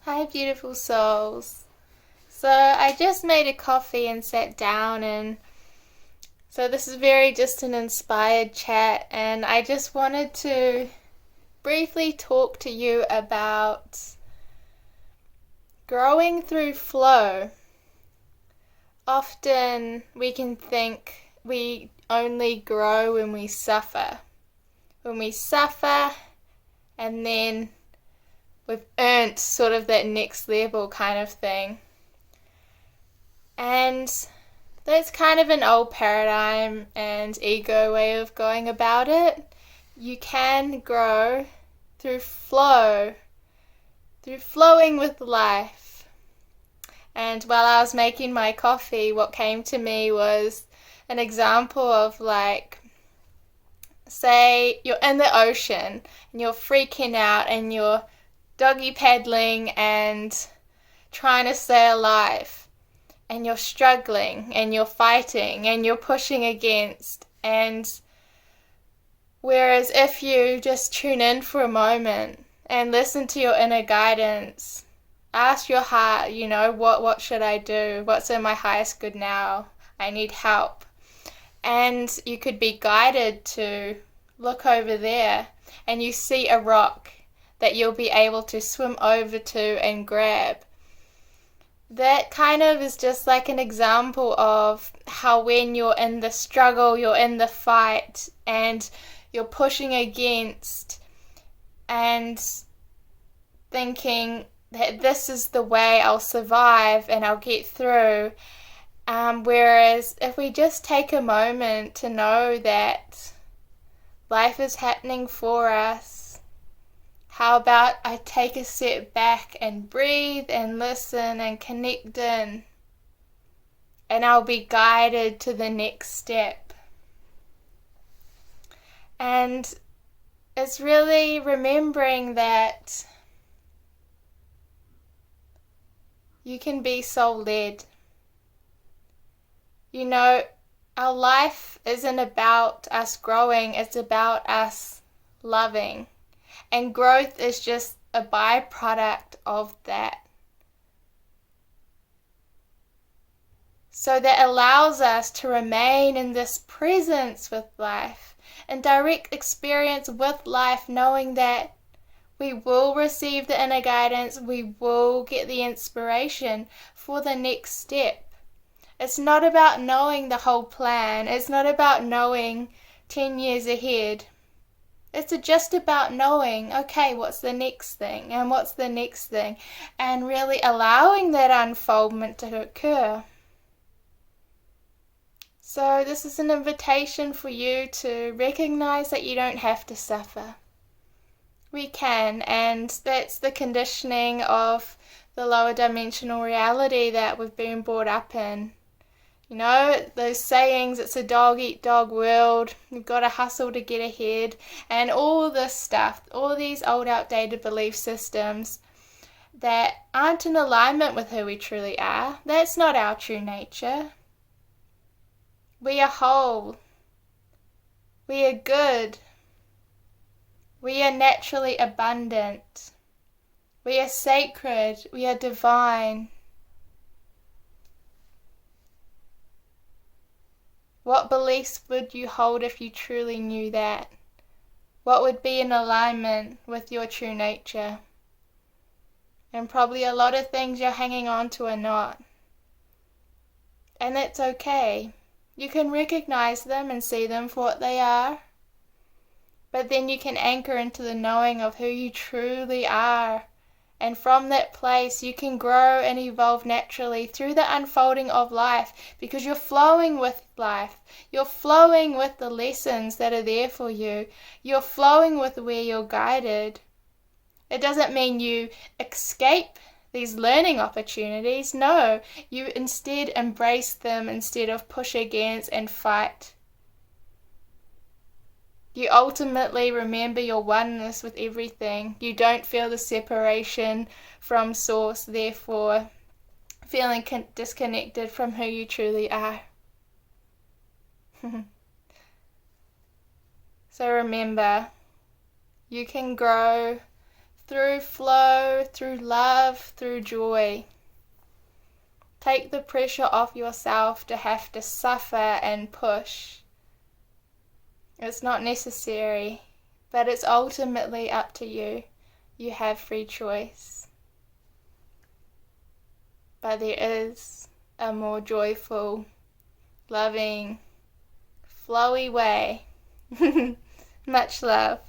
Hi, beautiful souls. So, I just made a coffee and sat down, and so this is very just an inspired chat, and I just wanted to briefly talk to you about growing through flow. Often we can think we only grow when we suffer. When we suffer, and then we've earned sort of that next level kind of thing. And that's kind of an old paradigm and ego way of going about it. You can grow through flow, through flowing with life. And while I was making my coffee, what came to me was an example of say you're in the ocean and you're freaking out and you're doggy paddling and trying to stay alive, and you're struggling and you're fighting and you're pushing against. And whereas if you just tune in for a moment and listen to your inner guidance, ask your heart, what should I do? What's in my highest good now? I need help. And you could be guided to look over there, and you see a rock that you'll be able to swim over to and grab. That kind of is just like an example of how when you're in the struggle, you're in the fight, and you're pushing against and thinking that this is the way I'll survive and I'll get through. Whereas if we just take a moment to know that life is happening for us, how about I take a step back and breathe and listen and connect in, and I'll be guided to the next step. And it's really remembering that you can be soul-led. Our life isn't about us growing, it's about us loving. And growth is just a byproduct of that. So that allows us to remain in this presence with life, in direct experience with life, knowing that we will receive the inner guidance, we will get the inspiration for the next step. It's not about knowing the whole plan. It's not about knowing 10 years ahead. It's just about knowing, okay, what's the next thing and what's the next thing, and really allowing that unfoldment to occur. So this is an invitation for you to recognize that you don't have to suffer. We can, and that's the conditioning of the lower dimensional reality that we've been brought up in. Those sayings, it's a dog-eat-dog world, you've got to hustle to get ahead, and all this stuff, all these old outdated belief systems that aren't in alignment with who we truly are. That's not our true nature. We are whole. We are good. We are naturally abundant. We are sacred. We are divine. What beliefs would you hold if you truly knew that? What would be in alignment with your true nature? And probably a lot of things you're hanging on to are not. And that's okay. You can recognize them and see them for what they are. But then you can anchor into the knowing of who you truly are. And from that place, you can grow and evolve naturally through the unfolding of life, because you're flowing with life. You're flowing with the lessons that are there for you. You're flowing with where you're guided. It doesn't mean you escape these learning opportunities. No, you instead embrace them instead of push against and fight. You ultimately remember your oneness with everything. You don't feel the separation from Source, therefore feeling disconnected from who you truly are. So remember, you can grow through flow, through love, through joy. Take the pressure off yourself to have to suffer and push. It's not necessary, but it's ultimately up to you. You have free choice. But there is a more joyful, loving, flowy way. Much love.